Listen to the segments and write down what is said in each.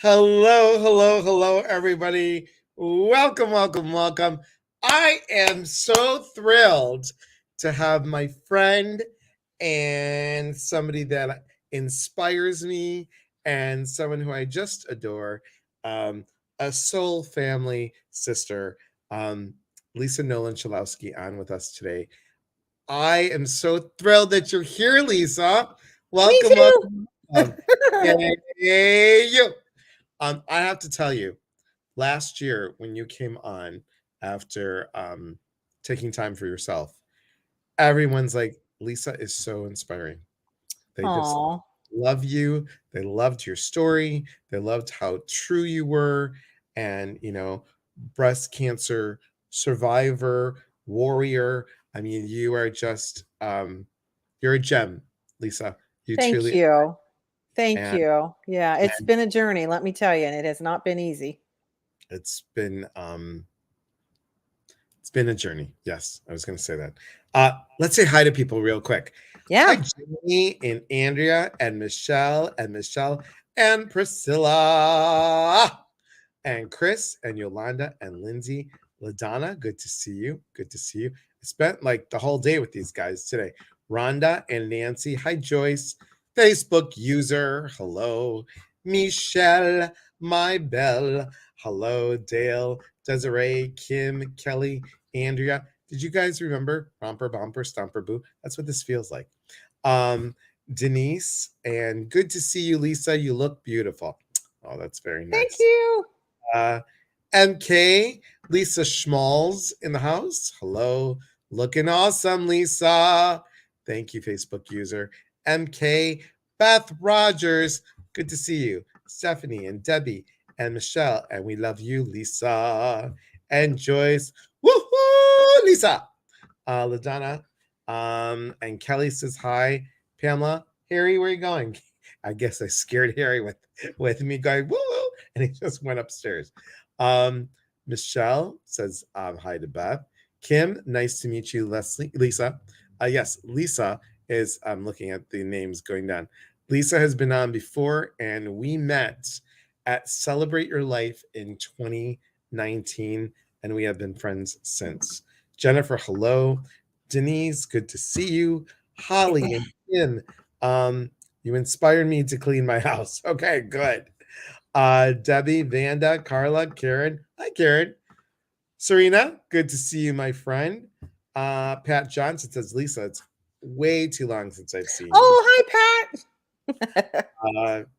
Hello, hello, hello, everybody. Welcome, welcome, welcome. I am so thrilled to have my friend and somebody that inspires me and someone who I just adore, um, a soul family sister, um, Lisa Nolan Chalowski, on with us today. I am so thrilled that you're here, Lisa. Me Welcome, too. welcome, welcome. Yay, you. I have to tell you, last year when you came on after taking time for yourself, everyone's like, Lisa is so inspiring. They just Aw. love you. They loved your story. They loved how true you were. And, breast cancer survivor, warrior. I mean, you are just, you're a gem, Lisa. You Thank truly, you. Thank and, you. Yeah, it's and been a journey, let me tell you, and it has not been easy. it's been, it's been a journey. Yes, I was going to say that. Let's say hi to people real quick. Hi, Yeah. Jenny and Andrea and Michelle and Priscilla and Chris and Yolanda and Lindsay. LaDonna, good to see you. Good to see you. I spent like the whole day with these guys today. Rhonda and Nancy. Hi, Joyce. Facebook user. Hello. Michelle, my belle. Hello, Dale, Desiree, Kim, Kelly, Andrea. Did you guys remember Romper, Bumper, Stomper, Boo? That's what this feels like. Um, Denise, and good to see you, Lisa. You look beautiful. Oh, that's very Thank nice. you. Uh, MK, Lisa Schmalls in the house. Hello. Looking awesome, Lisa. Thank you, Facebook user. MK, Beth Rogers. Good to see you. Stephanie and Debbie and Michelle. And we love you, Lisa. And Joyce. Woohoo, Lisa. LaDonna. And Kelly says hi. Pamela, Harry, where are you going? I guess I scared Harry with me going, woo, and he just went upstairs. Um, Michelle says hi to Beth. Kim, nice to meet you, Leslie. Lisa. Yes, Lisa is looking at the names going down. Lisa has been on before, and we met at Celebrate Your Life in 2019, and we have been friends since. Jennifer, hello. Denise, good to see you. Holly and Kim, you inspired me to clean my house. Okay, good. Debbie, Vanda, Carla, Karen. Hi, Karen. Serena, good to see you, my friend. Pat Johnson says, Lisa, it's way too long since I've seen you. Oh, hi, Pat.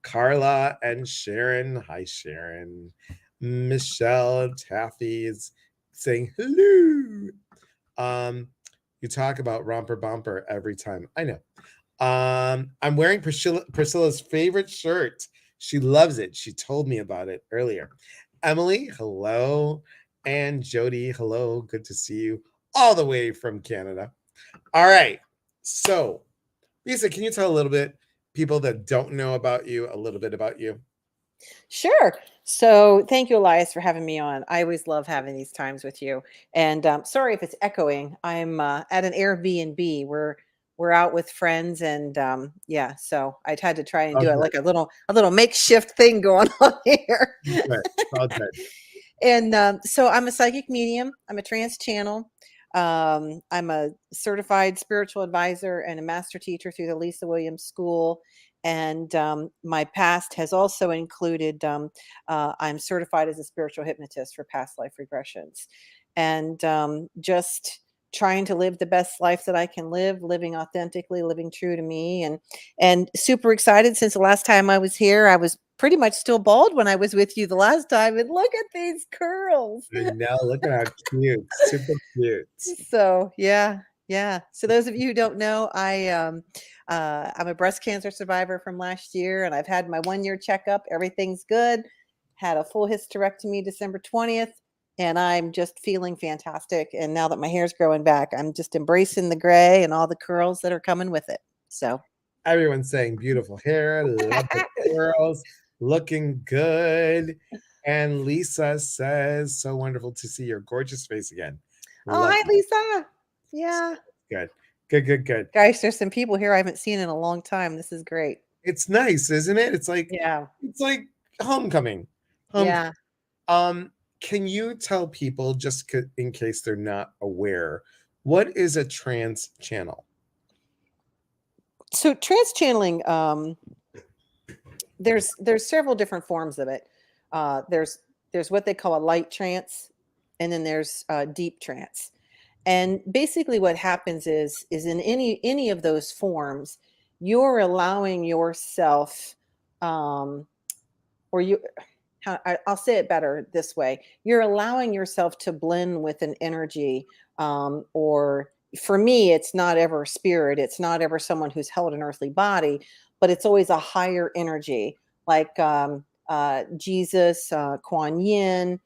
Carla and Sharon. Hi, Sharon. Michelle Taffy is saying hello. Um, you talk about romper bumper every time. I know. I'm wearing Priscilla's favorite shirt. She loves it. She told me about it earlier. Emily, hello. And Jody, hello. Good to see you all the way from Canada. All right. So, Lisa, can you tell a little bit, people that don't know about you, a little bit about you? Sure. So thank you, Elias, for having me on. I always love having these times with you. And sorry if it's echoing. I'm at an Airbnb. We're out with friends, and yeah. So I had to try and Oh, do it good. like a little makeshift thing going on here. Good. Oh, good. And so I'm a psychic medium. I'm a trance channel. I'm a certified spiritual advisor and a master teacher through the Lisa Williams School. And my past has also included I'm certified as a spiritual hypnotist for past life regressions. And just trying to live the best life that I can live, living authentically, living true to me, and super excited. Since the last time I was here, I was pretty much still bald when I was with you the last time, and look at these curls. I know. Look at how cute. Super cute. So, yeah, yeah. So those of you who don't know, I'm a breast cancer survivor from last year, and I've had my 1-year checkup. Everything's good. Had a full hysterectomy December 20th, and I'm just feeling fantastic. And now that my hair's growing back, I'm just embracing the gray and all the curls that are coming with it. So Everyone's saying beautiful hair, love the curls, looking good. And Lisa says, so wonderful to see your gorgeous face again. Oh, Love hi, you. Lisa. Yeah. Good. Good, good, good. Guys, there's some people here I haven't seen in a long time. This is great. It's nice, isn't it? Yeah. It's like homecoming. Yeah. Can you tell people, just in case they're not aware, what is a trance channel? So trance channeling, there's several different forms of it. There's what they call a light trance, and then there's deep trance. And basically, what happens is in any of those forms, you're allowing yourself, um, or you. I'll say it better this way: you're allowing yourself to blend with an energy, or for me, it's not ever spirit. It's not ever someone who's held an earthly body, but it's always a higher energy, like Jesus, Kuan Yin,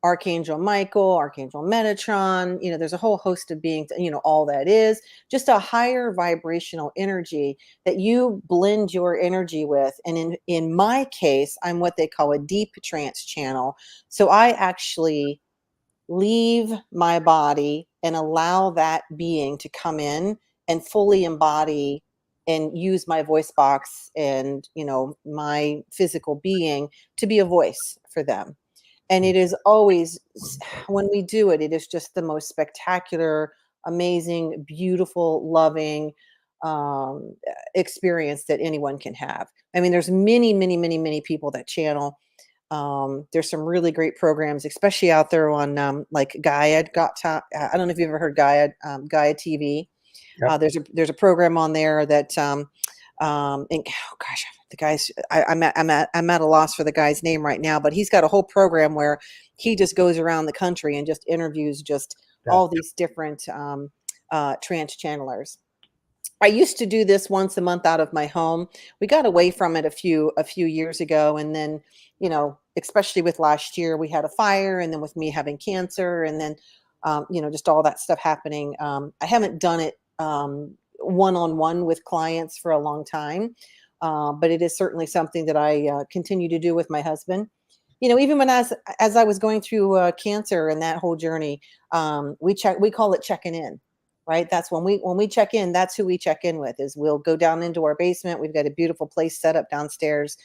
Archangel Michael, Archangel Metatron. There's a whole host of beings, all that is just a higher vibrational energy that you blend your energy with. And in my case, I'm what they call a deep trance channel. So I actually leave my body and allow that being to come in and fully embody and use my voice box and my physical being to be a voice for them. And it is always, when we do it, it is just the most spectacular, amazing, beautiful, loving experience that anyone can have. I mean, there's many, many, many, many people that channel. There's some really great programs, especially out there on like Gaia. I don't know if you've ever heard Gaia, Gaia TV. Yep. There's a program on there that and, oh gosh, the guy's I'm at a loss for the guy's name right now, but he's got a whole program where he just goes around the country and just interviews just all these different trance channelers. I used to do this once a month out of my home. We got away from it a few years ago, and then especially with last year, we had a fire, and then with me having cancer, and then just all that stuff happening. I haven't done it one-on-one with clients for a long time, but it is certainly something that I continue to do with my husband. Even when as I was going through cancer and that whole journey, we call it checking in. Right. That's when we check in, that's who we check in with. Is we'll go down into our basement. We've got a beautiful place set up downstairs,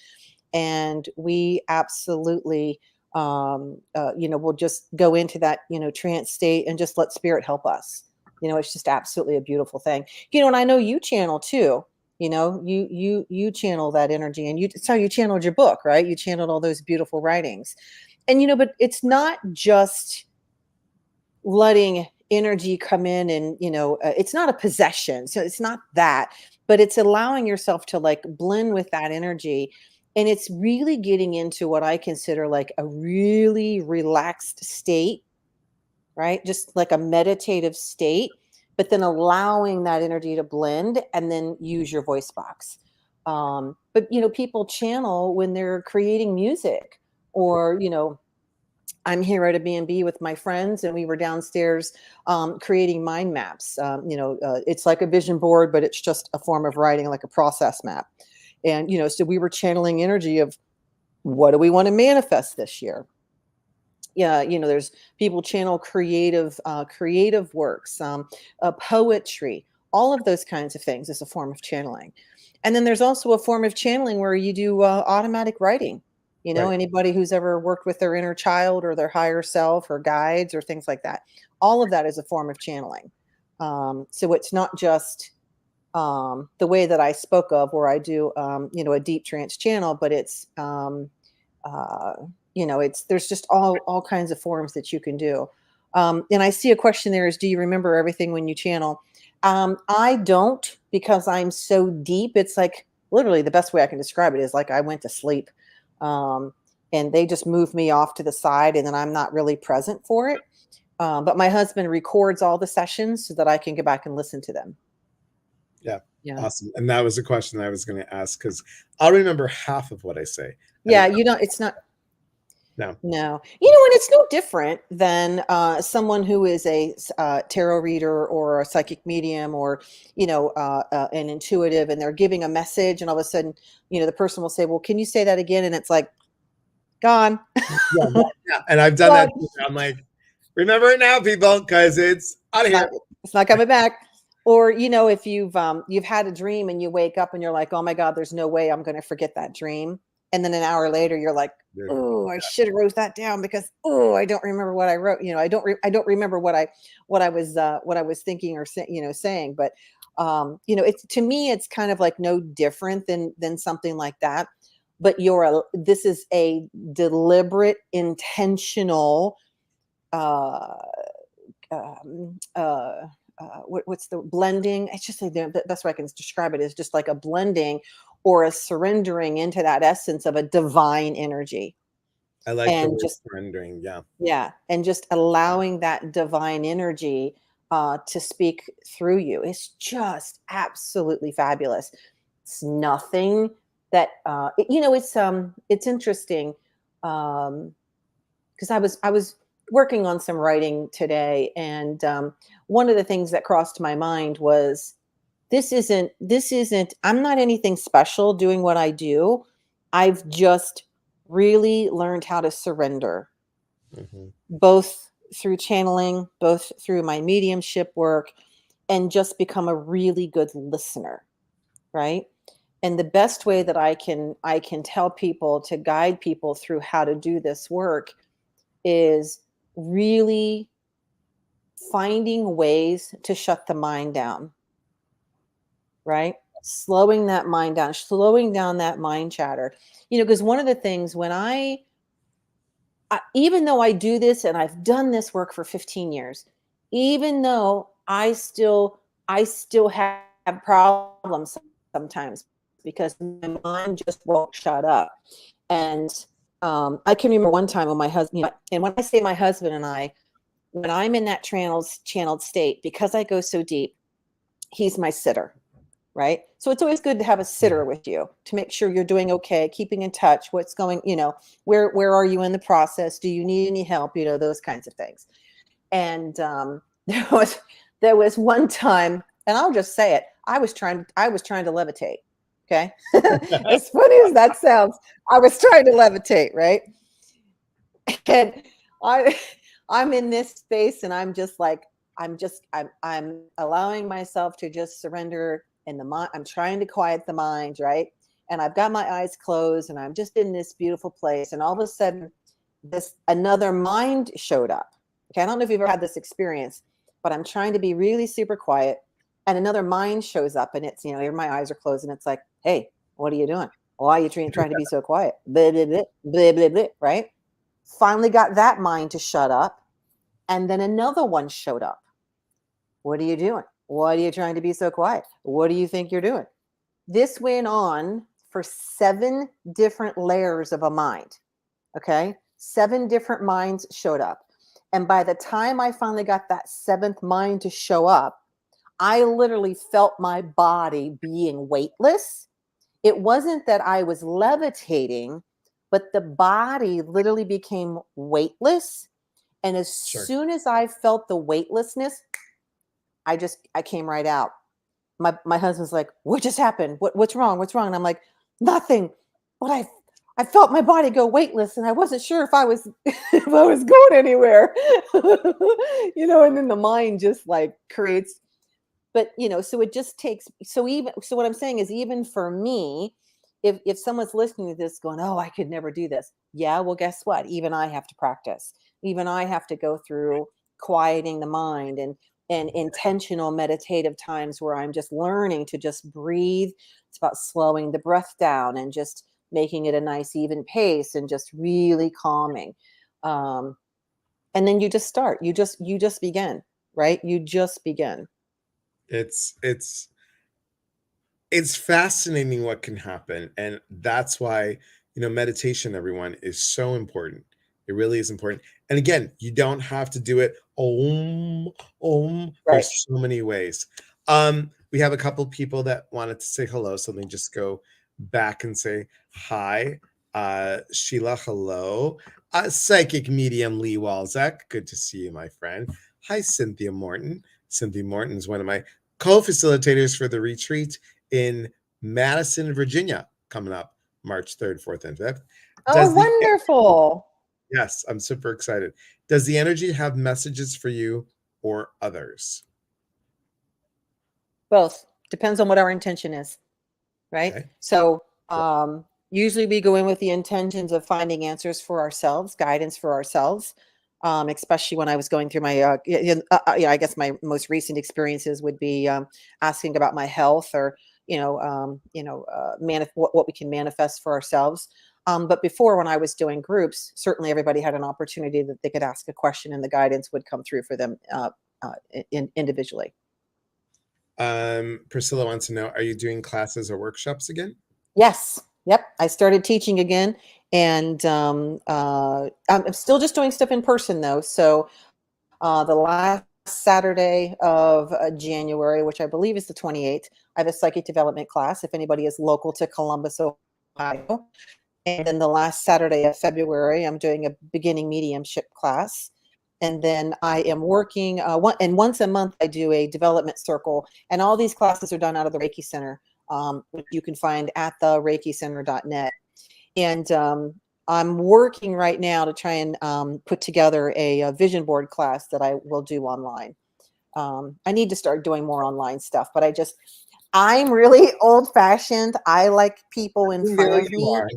and we absolutely, we'll just go into that, trance state and just let spirit help us. It's just absolutely a beautiful thing. And I know you channel too. You channel that energy, and you channeled your book, right? You channeled all those beautiful writings, and but it's not just letting energy come in and it's not a possession, so it's not that, but it's allowing yourself to like blend with that energy, and it's really getting into what I consider like a really relaxed state, right? Just like a meditative state, but then allowing that energy to blend and then use your voice box. But people channel when they're creating music, or I'm here at a B&B with my friends, and we were downstairs creating mind maps. It's like a vision board, but it's just a form of writing, like a process map. And, so we were channeling energy of what do we want to manifest this year? Yeah, there's people channel creative works, poetry, all of those kinds of things is a form of channeling. And then there's also a form of channeling where you do automatic writing. Right. Anybody who's ever worked with their inner child or their higher self or guides or things like that, all of that is a form of channeling. So it's not just the way that I spoke of, where I do, a deep trance channel, but it's, there's just all kinds of forms that you can do. And I see a question there is, do you remember everything when you channel? I don't, because I'm so deep. It's like literally the best way I can describe it is like I went to sleep. And they just move me off to the side, and then I'm not really present for it. But my husband records all the sessions so that I can go back and listen to them. Yeah. Yeah. Awesome. And that was a question I was going to ask, because I'll remember half of what I say. Yeah. It's not. No. And it's no different than someone who is a tarot reader or a psychic medium, or, an intuitive, and they're giving a message, and all of a sudden, the person will say, well, can you say that again? And it's like, gone. Yeah. And I've done that. I'm like, remember it now, people, because it's out of here. It's not coming back. Or, if you've had a dream and you wake up and you're like, oh my God, there's no way I'm going to forget that dream. And then an hour later, you're like, There- oh, I should have wrote that down because I don't remember what I wrote. I don't remember what I was thinking or saying. But it's, to me, it's kind of like no different than something like that. But this is a deliberate, intentional, what's the blending? It's just the best way I can describe it is just like a blending or a surrendering into that essence of a divine energy. I like the And word just, surrendering. Yeah. yeah, and just allowing that divine energy to speak through you. It's just absolutely fabulous. It's nothing that it's interesting, because I was working on some writing today, and one of the things that crossed my mind was, this isn't I'm not anything special doing what I do. I've just really learned how to surrender, Hmm. both through channeling, both through my mediumship work, and just become a really good listener, right? And the best way that I can tell people, to guide people through how to do this work, is really finding ways to shut the mind down, right? Slowing that mind down, slowing down that mind chatter. Because one of the things when even though I do this and I've done this work for 15 years, even though I still have problems sometimes because my mind just won't shut up. And I can remember one time when my husband, and when I say my husband and I, when I'm in that channeled state, because I go so deep, he's my sitter, right? So it's always good to have a sitter with you to make sure you're doing okay, keeping in touch, what's going, where are you in the process? Do you need any help? Those kinds of things. And there was one time, and I'll just say it, I was trying to levitate. Okay. As funny as that sounds, I was trying to levitate, right? And I I'm in this space, and I'm just like, I'm allowing myself to just surrender in the mind. I'm trying to quiet the mind, right? And I've got my eyes closed, and I'm just in this beautiful place, and all of a sudden this another mind showed up. Okay, I don't know if you've ever had this experience, but I'm trying to be really super quiet, and another mind shows up, and it's, my eyes are closed, and it's like, hey, what are you doing? Why are you trying to be so quiet? Blah, blah, blah, blah, blah, blah, right? Finally got that mind to shut up. And then another one showed up. What are you doing? What are you trying to be so quiet? What do you think you're doing? This went on for 7 different layers of a mind. Okay. 7 different minds showed up. And by the time I finally got that 7th mind to show up, I literally felt my body being weightless. It wasn't that I was levitating, but the body literally became weightless. And as Sure. soon as I felt the weightlessness, I came right out. My husband's like, "What just happened? What's wrong? What's wrong?" And I'm like, "Nothing." But I felt my body go weightless, and I wasn't sure if I was if I was going anywhere. And then the mind just like creates, but so it just takes, so what I'm saying is, even for me, if someone's listening to this going, oh, I could never do this, yeah, well, guess what, even I have to practice. Even I have to go through quieting the mind, and intentional meditative times where I'm just learning to just breathe. It's about slowing the breath down and just making it a nice even pace, and just really calming. um, and then you just start, you just begin, right? You just begin. It's fascinating what can happen, and that's why meditation, everyone, is so important. It really is important. And again, you don't have to do it om. Right. There's so many ways. We have a couple people that wanted to say hello, so let me just go back and say hi. Sheila, hello. Psychic medium Lee Walzak, good to see you, my friend. Hi, Cynthia Morton. Cynthia Morton is one of my co-facilitators for the retreat in Madison, Virginia, coming up March 3rd, 4th, and 5th. Oh, Does the wonderful. Yes, I'm super excited. Does the energy have messages for you or others? Both. Depends on what our intention is, right? Okay. So, Well, Usually we go in with the intentions of finding answers for ourselves, guidance for ourselves. Especially when I was going through my, I guess my most recent experiences would be asking about my health, or what we can manifest for ourselves. But before, when I was doing groups, certainly everybody had an opportunity that they could ask a question, and the guidance would come through for them individually. Priscilla wants to know, are you doing classes or workshops again? Yes. Yep. I started teaching again, and I'm still just doing stuff in person though. So the last Saturday of January, which I believe is the 28th, I have a psychic development class if anybody is local to Columbus, Ohio. And then the last Saturday of February, I'm doing a beginning mediumship class. And then I am working, once a month, I do a development circle. And all these classes are done out of the Reiki Center, which you can find at the reikicenter.net. And I'm working right now to try and put together a vision board class that I will do online. I need to start doing more online stuff, but I'm really old fashioned. I like people in front There of you me. are.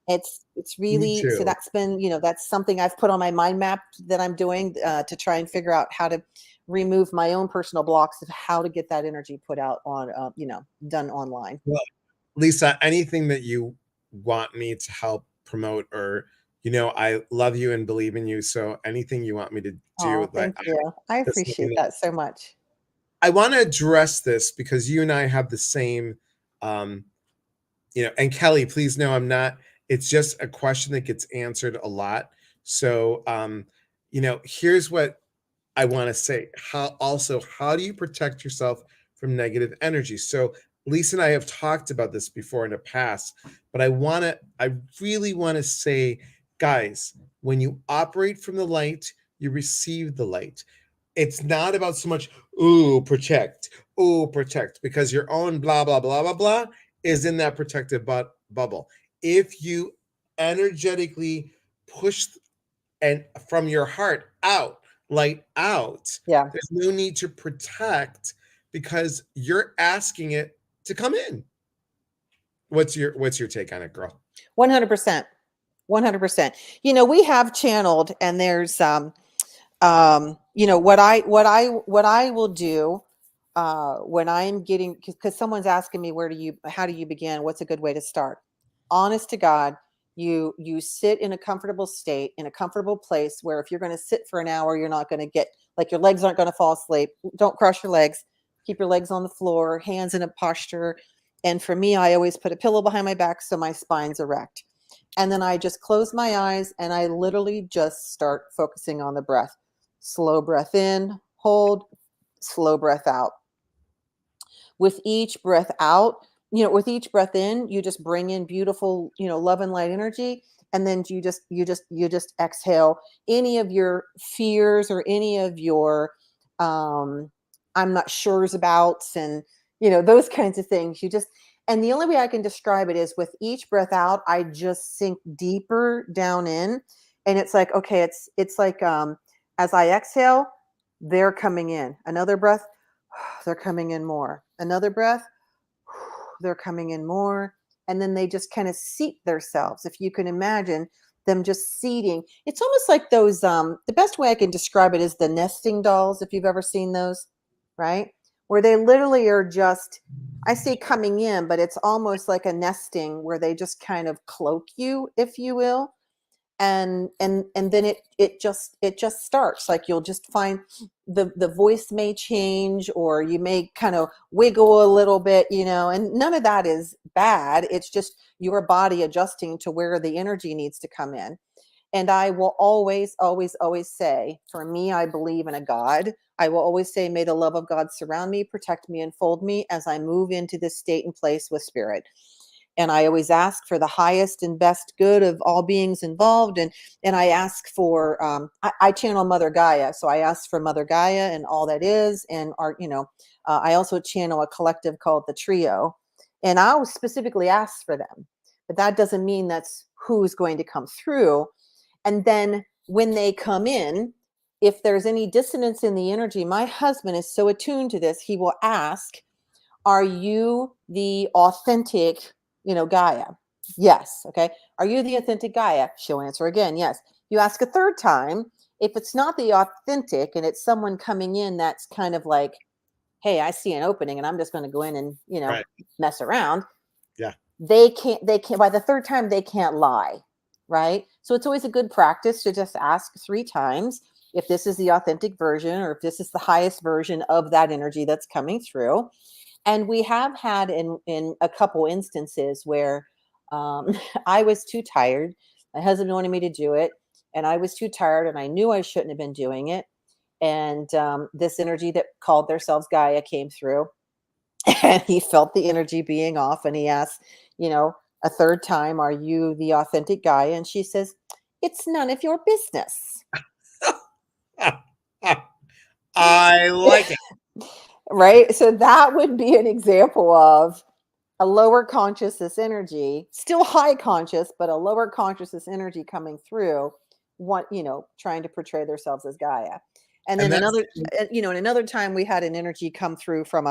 It's Me really, so too. that's been, that's something I've put on my mind map that I'm doing to try and figure out how to remove my own personal blocks of how to get that energy put out on, done online. Well, Lisa, anything that you want me to help promote, or I love you and believe in you. So anything you want me to do, Oh, thank you. I just let me appreciate know. that so much. I want to address this because you and I have the same, um, and Kelly, please know I'm not, it's just a question that gets answered a lot. So, here's what I want to say. How do you protect yourself from negative energy? So Lisa and I have talked about this before in the past, but I really want to say, guys, when you operate from the light, you receive the light. It's not about so much, ooh, protect, because your own blah, blah, blah, blah, blah is in that protective bubble. If you energetically push and from your heart out, light out, Yeah. there's no need to protect because you're asking it to come in. What's your take on it, girl? 100%. 100%. We have channeled, and there's what I will do when I'm getting, because someone's asking me, how do you begin, what's a good way to start? Honest to God, you sit in a comfortable state, in a comfortable place, where if you're going to sit for an hour, you're not going to get, like, your legs aren't going to fall asleep. Don't cross your legs. Keep your legs on the floor, hands in a posture. And for me, I always put a pillow behind my back so my spine's erect. And then I just close my eyes, and I literally just start focusing on the breath. Slow breath in, hold, slow breath out. With each breath out, with each breath in, you just bring in beautiful, love and light energy. And then you just exhale any of your fears, or any of your I'm not sure's abouts, and those kinds of things. And the only way I can describe it is, with each breath out, I just sink deeper down in. And it's like, okay, it's like, as I exhale, they're coming in. Another breath, they're coming in more. Another breath, they're coming in more. And then they just kind of seat themselves. If you can imagine them just seating, it's almost like those, the best way I can describe it is the nesting dolls, if you've ever seen those, right? Where they literally are just, I say coming in, but it's almost like a nesting, where they just kind of cloak you, if you will. And then it just starts, like, you'll just find the voice may change, or you may kind of wiggle a little bit, and none of that is bad. It's just your body adjusting to where the energy needs to come in. And I will always, always, always say, for me, I believe in a God. I will always say, may the love of God surround me, protect me, and fold me as I move into this state and place with spirit. And I always ask for the highest and best good of all beings involved. And I ask for, I channel Mother Gaia. So I ask for Mother Gaia and all that is. And I also channel a collective called the Trio. And I'll specifically ask for them. But that doesn't mean that's who's going to come through. And then when they come in, if there's any dissonance in the energy, my husband is so attuned to this, he will ask, are you the authentic, Gaia? Yes. Okay. Are you the authentic Gaia? She'll answer again, yes. You ask a third time. If it's not the authentic and it's someone coming in that's kind of like, hey, I see an opening and I'm just going to go in and, Right. mess around, Yeah. they can't, by the third time, they can't lie. Right. So it's always a good practice to just ask 3 times if this is the authentic version or if this is the highest version of that energy that's coming through. And we have had in a couple instances where I was too tired. My husband wanted me to do it, and I was too tired, and I knew I shouldn't have been doing it. And this energy that called themselves Gaia came through, and he felt the energy being off, and he asked, you know, a third time, "Are you the authentic Gaia?" And she says, "It's none of your business." I like it. Right? So that would be an example of a lower consciousness energy, still high conscious, but a lower consciousness energy coming through, trying to portray themselves as Gaia. And And then that's and another time we had an energy come through from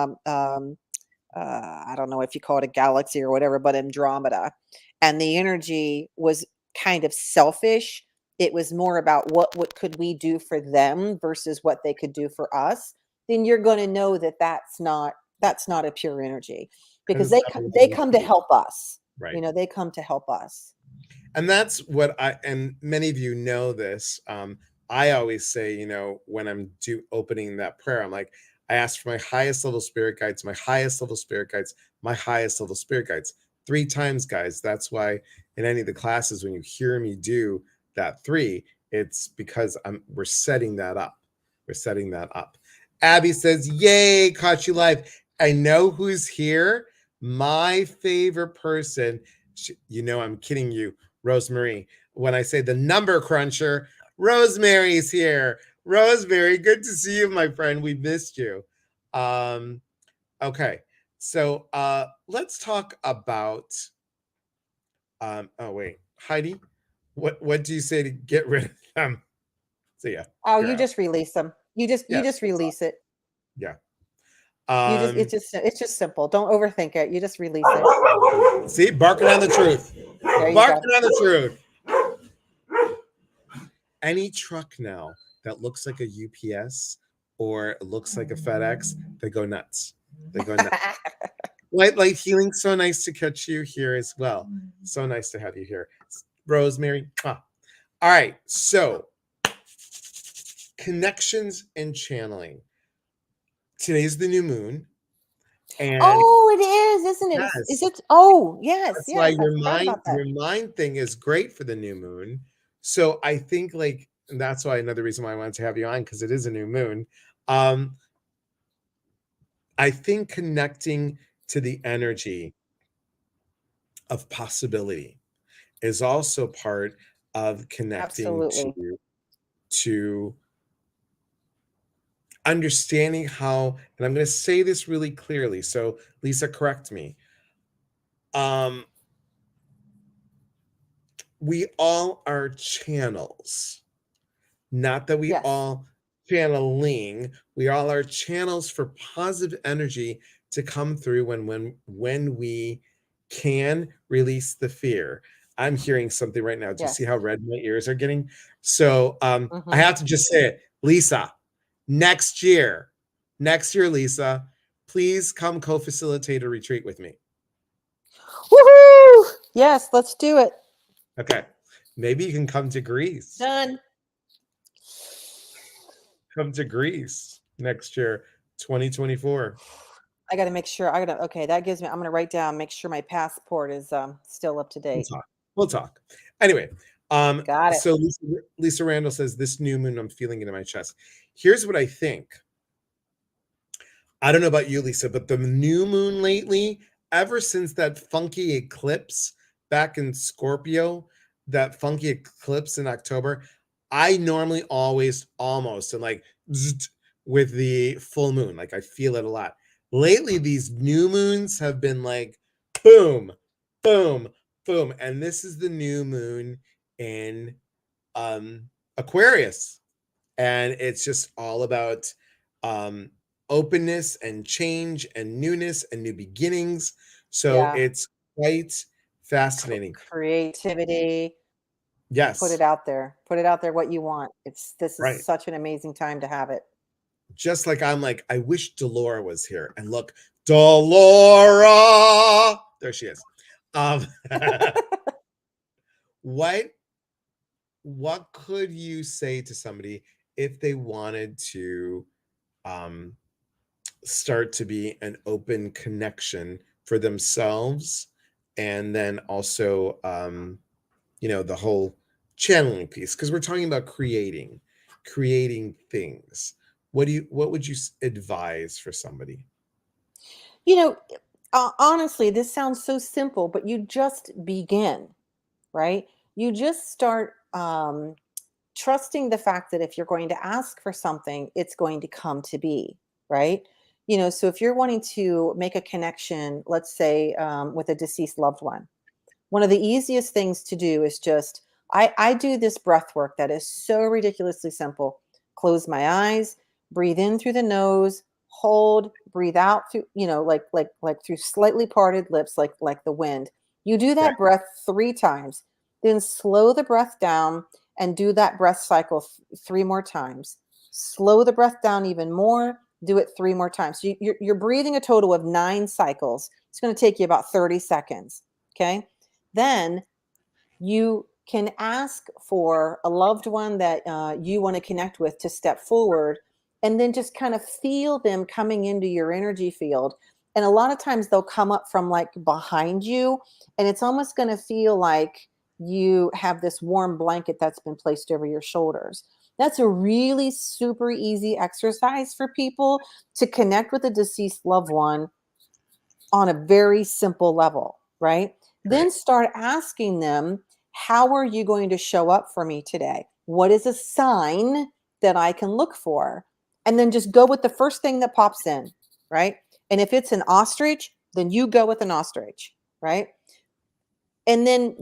I don't know if you call it a galaxy or whatever, but Andromeda. And the energy was kind of selfish. It was more about what could we do for them versus what they could do for us. Then you're going to know that that's not a pure energy because because it's not they really come to help us. right. They come to help us. And that's what and many of you know this. I always say, when I'm opening that prayer, I'm like, I ask for my highest level spirit guides, my highest level spirit guides, my highest level spirit guides 3 times, guys. That's why in any of the classes, when you hear me do that 3, it's because we're setting that up. We're setting that up. Abby says, yay, caught you live. I know who's here. My favorite person. I'm kidding you, Rosemary. When I say the number cruncher, Rosemary's here. Rosemary, good to see you, my friend. We missed you. Okay, so let's talk about. Oh wait, Heidi, what do you say to get rid of them? So yeah, Oh, you're you out. just release them. You just Yes, release it. yeah. You just Um, it's just simple. Don't overthink it. You just release it. see, barking on the truth. There you Barking go. on the truth. Any truck now that looks like a UPS or looks like a FedEx, they go nuts. They go nuts. Light healing, so nice to catch you here as well. So nice to have you here, Rosemary. All right, so connections and channeling. Today's the new moon, and Oh, it is, isn't it? Is yes, it? Oh, yes, that's why yes. I your forgot mind about that. your mind thing is great for the new moon. So I think and that's why another reason why I wanted to have you on, because it is a new moon. Um, I think connecting to the energy of possibility is also part of connecting Absolutely. to understanding how, and I'm going to say this really clearly, so Lisa, correct me. We all are channels, not that we Yes. all channeling. We all are channels for positive energy to come through when we can release the fear. I'm hearing something right now. Do you see Yes. how red my ears are getting? So I Mhm. have to just say it, Lisa. Next year, Lisa, please come co-facilitate a retreat with me. Woohoo! Yes, let's do it. Okay, maybe you can come to Greece. Done. Come to Greece next year, 2024. I gotta make sure okay, that gives me I'm gonna write down, make sure my passport is, still up to We'll date. talk. We'll talk. Anyway, Got it. so Lisa Randall says, this new moon, I'm feeling it in my chest. Here's what I think. I don't know about you, Lisa, but the new moon lately, ever since that funky eclipse back in Scorpio, that funky eclipse in October, I normally always almost and like with the full moon. Like I feel it a lot. Lately, these new moons have been like boom, boom, boom. And this is the new moon in Aquarius. And it's just all about um openness and change and newness and new beginnings. So Yeah. it's quite Fascinating. Creativity. Put Yes. it out there. Put it out there what you want. This is Right. such an amazing time to have it. Just like I'm like, I wish Delora was here. And look, Delora. There she is. Um, what what could you say to somebody if they wanted to um, start to be an open connection for themselves, and then also the whole channeling piece, because we're talking about creating things. What would you advise for somebody? You know, honestly, this sounds so simple, but you just begin, right? You just start trusting the fact that if you're going to ask for something, it's going to come to be, right? So if you're wanting to make a connection, let's say with a deceased loved one of the easiest things to do is just, I do this breath work that is so ridiculously simple. Close my eyes, breathe in through the nose, hold, breathe out through, like through slightly parted lips, like the wind. You do Right. that breath 3 times, then slow the breath down and do that breath cycle 3 more times. Slow the breath down even more, do it 3 more times. So you're breathing a total of 9 cycles. It's going to take you about 30 seconds. Okay. Then you can ask for a loved one that you want to connect with to step forward, and then just kind of feel them coming into your energy field. And a lot of times they'll come up from like behind you, and it's almost going to feel like you have this warm blanket that's been placed over your shoulders. That's a really super easy exercise for people to connect with a deceased loved one on a very simple level, right? Right. Then start asking them, how are you going to show up for me today? What is a sign that I can look for? And then just go with the first thing that pops in, right? And if it's an ostrich, then you go with an ostrich, right? And then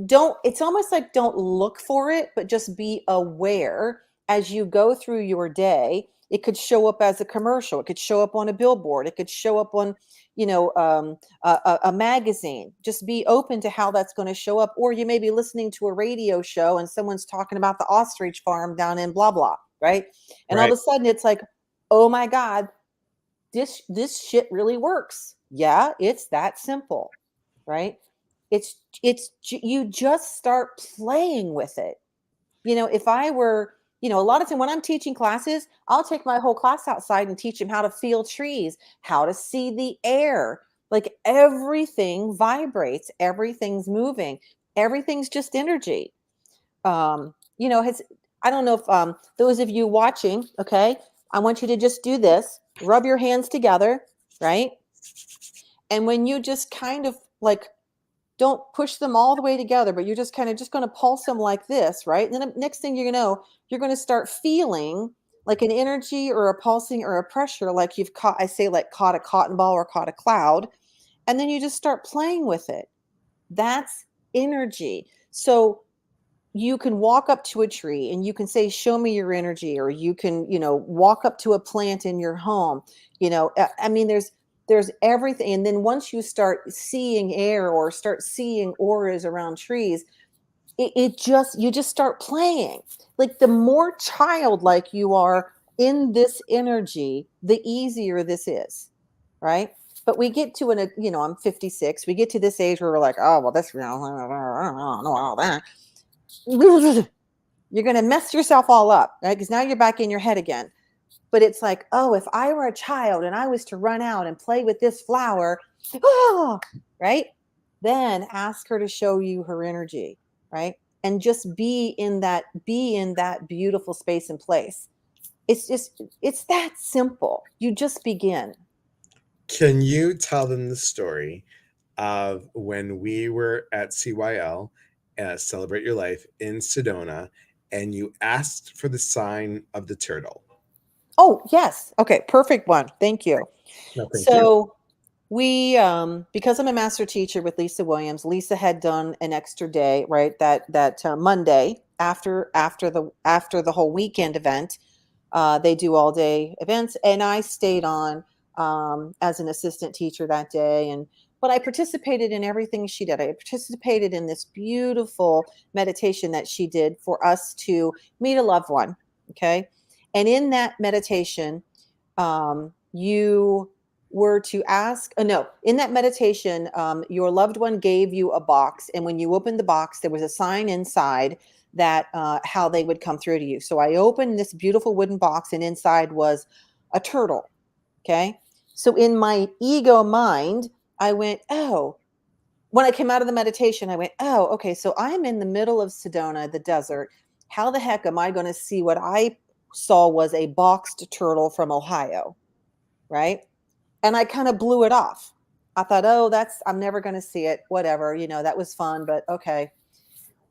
it's almost like don't look for it, but just be aware as you go through your day. It could show up as a commercial, it could show up on a billboard, it could show up on a magazine. Just be open to how that's going to show up. Or you may be listening to a radio show and someone's talking about the ostrich farm down in blah blah, right? And all of Right. a sudden it's like, oh my god, this shit really works. Yeah, it's that simple, right? You just start playing with it. If I were, a lot of time when I'm teaching classes, I'll take my whole class outside and teach them how to feel trees, how to see the air. Like everything vibrates, everything's moving, everything's just energy. Has I don't know if those of you watching, okay, I want you to just do this, rub your hands together, right? And when you just kind of like don't push them all the way together, but you're just kind of just going to pulse them like this, right? And then the next thing you know, you're going to start feeling like an energy or a pulsing or a pressure, like you've caught, I say, like caught a cotton ball or caught a cloud. And then you just start playing with it. That's energy. So you can walk up to a tree and you can say, show me your energy, or you can, walk up to a plant in your home. I mean, there's everything. And then once you start seeing air or start seeing auras around trees, you just start playing. Like the more childlike you are in this energy, the easier this is, right? But we get to I'm 56. We get to this age where we're like, oh well, that's I don't know all that. You're going to mess yourself all up, right? Because now you're back in your head again. But it's like, oh, if I were a child and I was to run out and play with this flower, oh, right? Then ask her to show you her energy, right? And just be in that beautiful space and place. It's that simple. You just begin. Can you tell them the story of when we were at CYL, Celebrate Your Life in Sedona, and you asked for the sign of the turtle? Oh, yes. Okay, perfect one. Thank you. No, thank you. So we because I'm a master teacher with Lisa Williams, Lisa had done an extra day, right? That Monday after the whole weekend event. They do all day events, and I stayed on as an assistant teacher that day. And but I participated in everything she did. I participated in this beautiful meditation that she did for us to meet a loved one. Okay. And in that meditation, you were to ask, no, in that meditation, your loved one gave you a box. And when you opened the box, there was a sign inside that how they would come through to you. So I opened this beautiful wooden box, and inside was a turtle. Okay. So in my ego mind, I went, oh, when I came out of the meditation, I went, oh, okay. So I'm in the middle of Sedona, the desert. How the heck am I going to see what I saw was a boxed turtle from Ohio? Right. And I kind of blew it off. I thought, oh, I'm never going to see it. Whatever. That was fun, but okay.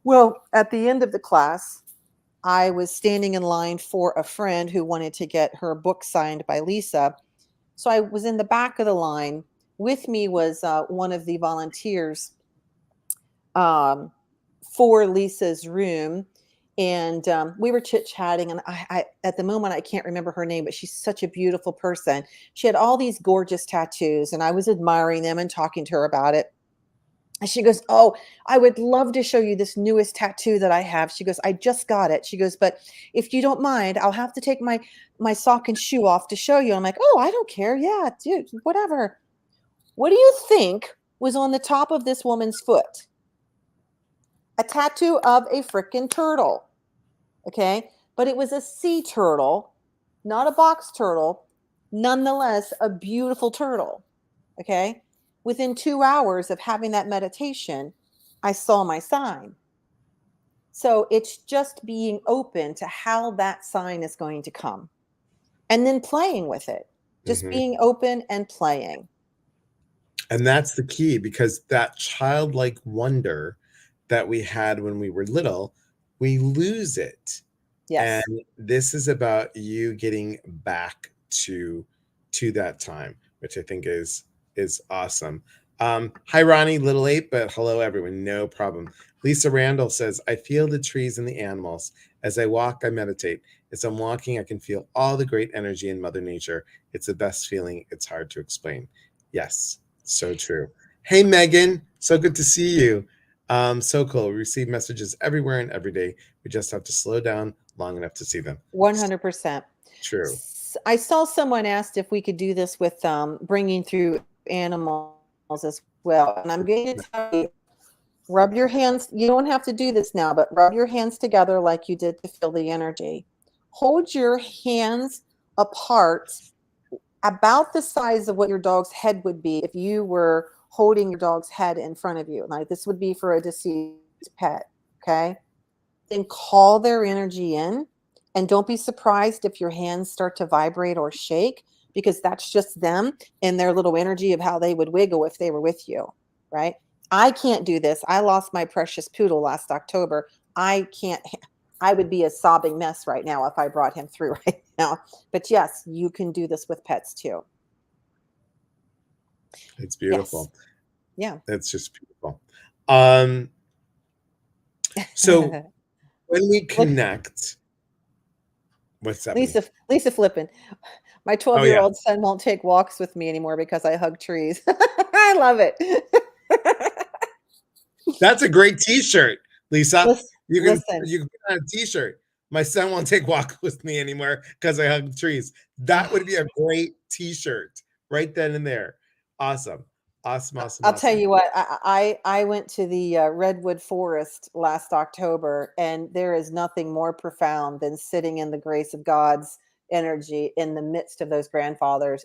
Well, at the end of the class, I was standing in line for a friend who wanted to get her book signed by Lisa. So I was in the back of the line. With me was one of the volunteers for Lisa's room. And we were chit-chatting, and I at the moment I can't remember her name, but she's such a beautiful person. She had all these gorgeous tattoos, and I was admiring them and talking to her about it. And she goes, oh, I would love to show you this newest tattoo that I have. She goes, I just got it. She goes, but if you don't mind, I'll have to take my sock and shoe off to show you. I'm like, oh, I don't care. Yeah, dude, whatever. What do you think was on the top of this woman's foot? A tattoo of a freaking turtle. Okay. But it was a sea turtle, not a box turtle. Nonetheless, a beautiful turtle. Okay. Within 2 hours of having that meditation, I saw my sign. So it's just being open to how that sign is going to come and then playing with it, just being open and playing. And that's the key, because that childlike wonder that we had when we were little, we lose it. Yes. And this is about you getting back to that time, which I think is awesome. Hi Ronnie, little late, but hello everyone, no problem. Lisa Randall says, I feel the trees and the animals. As I walk, I meditate. As I'm walking, I can feel all the great energy in Mother Nature. It's the best feeling. It's hard to explain. Yes, so true. Hey Megan, so good to see you. So cool. We receive messages everywhere and every day. We just have to slow down long enough to see them. 100%. True. I saw someone asked if we could do this with bringing through animals as well. And I'm going to tell you, rub your hands. You don't have to do this now, but rub your hands together like you did to feel the energy. Hold your hands apart about the size of what your dog's head would be if you were holding your dog's head in front of you. Like this would be for a deceased pet. Okay. Then call their energy in, and don't be surprised if your hands start to vibrate or shake, because that's just them and their little energy of how they would wiggle if they were with you. Right. I can't do this. I lost my precious poodle last October. I would be a sobbing mess right now if I brought him through right now. But yes, you can do this with pets too. It's beautiful. Yes. Yeah. It's just beautiful. So when we connect, what's that? Lisa flipping. My 12-year-old son won't take walks with me anymore because I hug trees. I love it. That's a great t-shirt, Lisa. You can listen. put on a t-shirt. My son won't take walk with me anymore because I hug trees. That would be a great t-shirt right then and there. Awesome. I'll tell you what, I went to the Redwood Forest last October, and there is nothing more profound than sitting in the grace of God's energy in the midst of those grandfathers.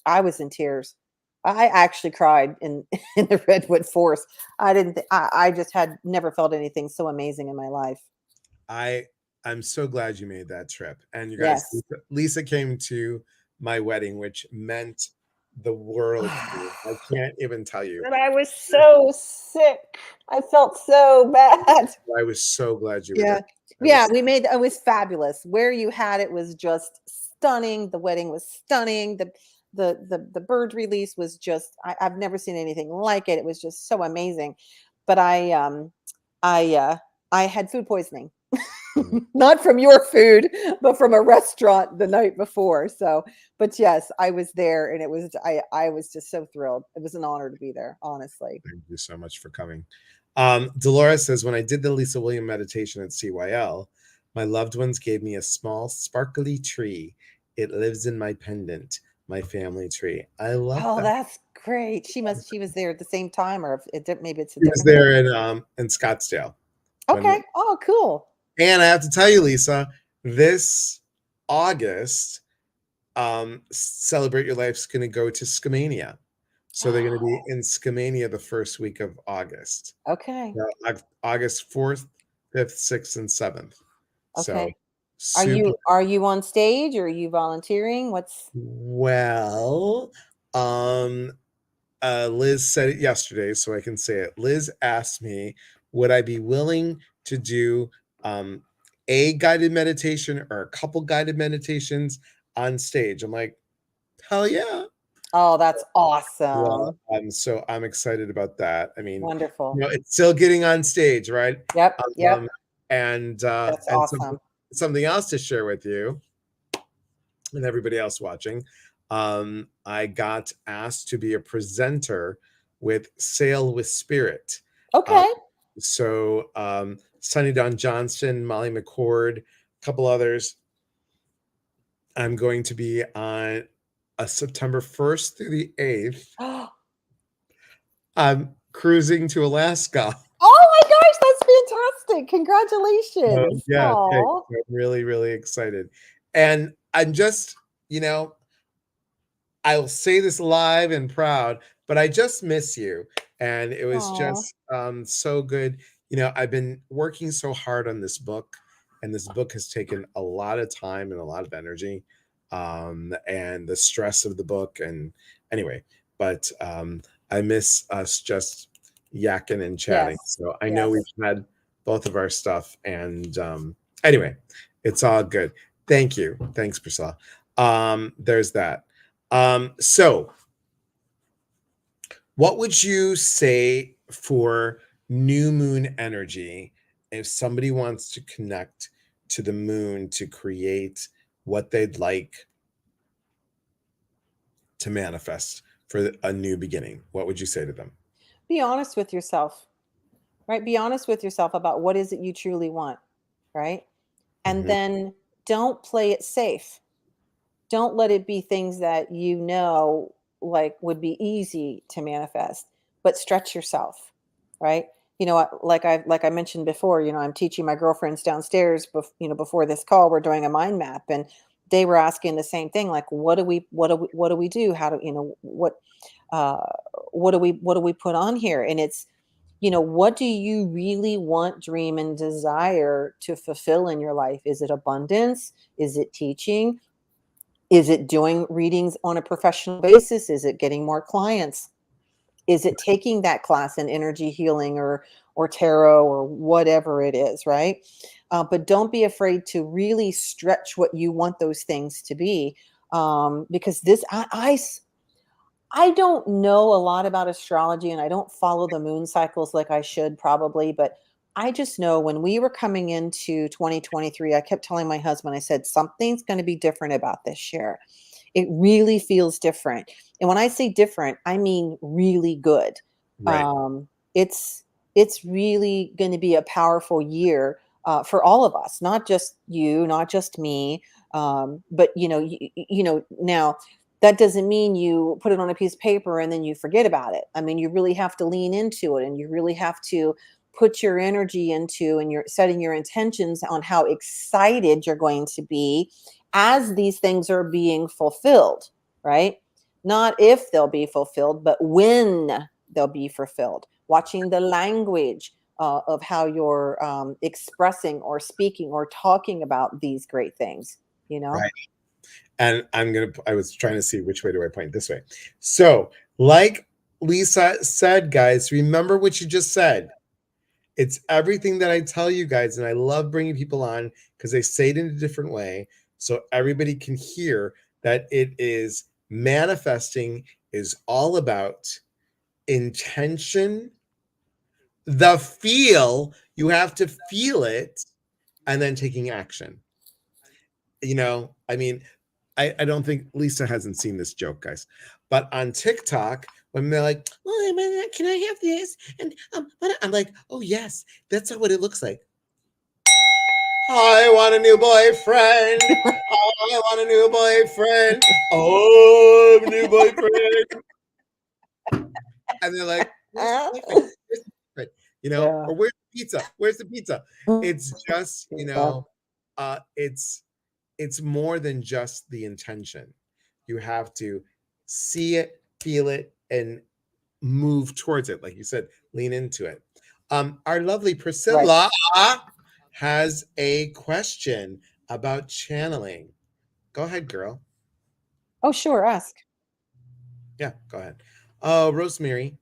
I was in tears. I actually cried in the Redwood Forest. I just had never felt anything so amazing in my life. I'm so glad you made that trip. And you guys, yes. Lisa came to my wedding, which meant the world to me. I can't even tell you. And I was so sick. I felt so bad. I was so glad you were there. Yeah, it was fabulous. Where you had it was just stunning. The wedding was stunning. The bird release was just, I've never seen anything like it. It was just so amazing. But I had food poisoning. Not from your food, but from a restaurant the night before. So, but yes, I was there, and I was just so thrilled. It was an honor to be there, honestly. Thank you so much for coming. Dolores says, when I did the Lisa William meditation at CYL, my loved ones gave me a small sparkly tree. It lives in my pendant, my family tree. I love Oh, that. that's great. She was there at the same time, or if maybe it's a He was different there day. in Scottsdale. When, Okay. Oh, cool. and I have to tell you, Lisa, this August, Celebrate Your Life's going to go to Skamania. So they're going to be in Skamania the first week of August. Okay. August 4th, 5th, 6th, and 7th. So Okay. super Are you on stage, or are you volunteering? What's well. Liz said it yesterday, so I can say it. Liz asked me, would I be willing to do a guided meditation or a couple guided meditations on stage? I'm like, hell yeah. Oh, that's Well, awesome. so I'm excited about that. I mean, Wonderful. it's still getting on stage, right? Yep. Yep. Um, and That's and awesome. something else to share with you and everybody else watching. I got asked to be a presenter with Sail with Spirit. Uh, Okay. Sunny Don Johnson, Molly McCord, a couple others. I'm going to be on a September 1st through the 8th. I'm cruising to Alaska. Oh my gosh, that's fantastic. Congratulations. Yeah, okay. Oh, I'm really, really excited. And I'm just, you know, I'll say this live and proud, but I just miss you. And it was oh, just so good. I've been working so hard on this book, and this book has taken a lot of time and a lot of energy, and the stress of the book. And anyway, but I miss us just yakking and chatting. yes. So I know we've Yes. had both of our stuff. And anyway, it's all good. Thank you. Thanks, Priscilla. There's that. So what would you say for new moon energy if somebody wants to connect to the moon to create what they'd like to manifest for a new beginning? What would you say to them? Be honest with yourself, right? Be honest with yourself about what is it you truly want, right? And Mhm. then don't play it safe. Don't let it be things that like would be easy to manifest, but stretch yourself, right? Like I mentioned before, I'm teaching my girlfriends downstairs before this call, we're doing a mind map, and they were asking the same thing, like what do we do? How do uh what do we put on here? And it's, what do you really want, dream, and desire to fulfill in your life? Is it abundance? Is it teaching? Is it doing readings on a professional basis? Is it getting more clients? Is it taking that class in energy healing or tarot or whatever it is, right? But don't be afraid to really stretch what you want those things to be, because I don't know a lot about astrology, and I don't follow the moon cycles like I should probably, but I just know when we were coming into 2023, I kept telling my husband, I said, something's going to be different about this year. It really feels different. And when I say different, I mean really good. Right. Um, it's it's really going to be a powerful year for all of us, not just you, not just me, but now that doesn't mean you put it on a piece of paper and then you forget about it. I mean, you really have to lean into it, and you really have to put your energy into, and you're setting your intentions on how excited you're going to be as these things are being fulfilled, right? Not if they'll be fulfilled, but when they'll be fulfilled. Watching the language of how you're expressing or speaking or talking about these great things, you know? Right. And I was trying to see which way do I point this way. So, like Lisa said, guys, remember what you just said. It's everything that I tell you guys, and I love bringing people on because they say it in a different way, so everybody can hear that it is manifesting is all about intention, the feel. You have to feel it, and then taking action. You know, I mean, I don't think Lisa hasn't seen this joke, guys, but on TikTok, when they're like, "Oh, can I have this?" and I'm like, "Oh yes, that's what it looks like." I want a new boyfriend. I want a new boyfriend. Oh, new boyfriend. And they're like, "Where's the boyfriend? Where's the boyfriend?" You know, Yeah. or "Where's the pizza? Where's the pizza?" It's just, you Yeah. know, it's more than just the intention. You have to see it, feel it, and move towards it. Like you said, lean into it. Our lovely Right. Priscilla has a question about channeling. Go ahead, girl. Oh, sure. Ask. Yeah, go ahead. Oh, Rosemary,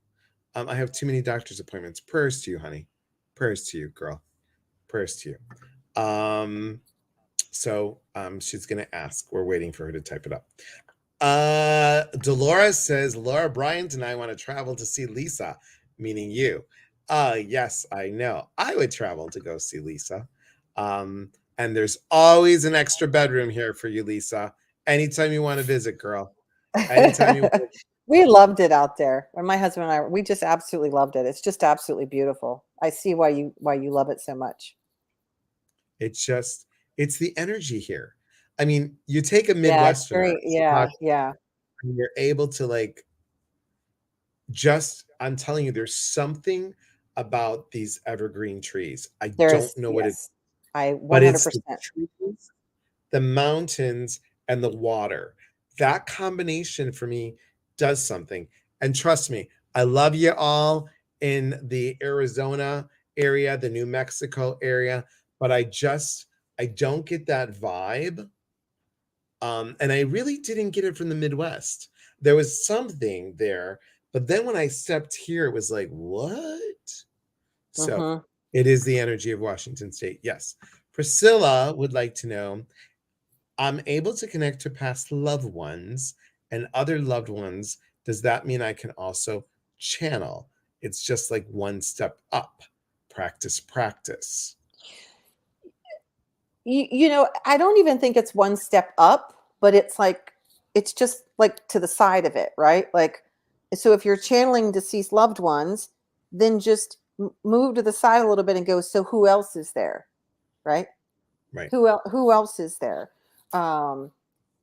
I have too many doctor's appointments. Prayers to you, honey. Prayers to you, girl. Prayers to you. So she's gonna ask. We're waiting for her to type it up. Dolores says Laura Bryant and I want to travel to see Lisa, meaning you. Yes, I know. I would travel to go see Lisa. And there's always an extra bedroom here for you, Lisa. Anytime you want to visit, girl. Anytime you want. We loved it out there. And my husband and I, we just absolutely loved it. It's just absolutely beautiful. I see why you love it so much. It's the energy here. I mean, you take a Yeah, it's Midwesterner, very, yeah, yeah. and you're able to like just, I'm telling you, there's something about these evergreen trees. I There is, don't know what it, yes. I but it's the 100%. trees, the mountains, and the water. That combination for me does something. And trust me, I love you all in the Arizona area, the New Mexico area, but I don't get that vibe. And I really didn't get it from the Midwest. There was something there, but then when I stepped here, it was like, what? So Mhm. it is the energy of Washington State. Yes. Priscilla would like to know, I'm able to connect to past loved ones and other loved ones. Does that mean I can also channel? It's just like one step up. Practice, practice. You know, I don't even think it's one step up, but it's like it's just like to the side of it, right? Like, so if you're channeling deceased loved ones, then just move to the side a little bit and go, so who else is there, right? Right. Who else is there? Um,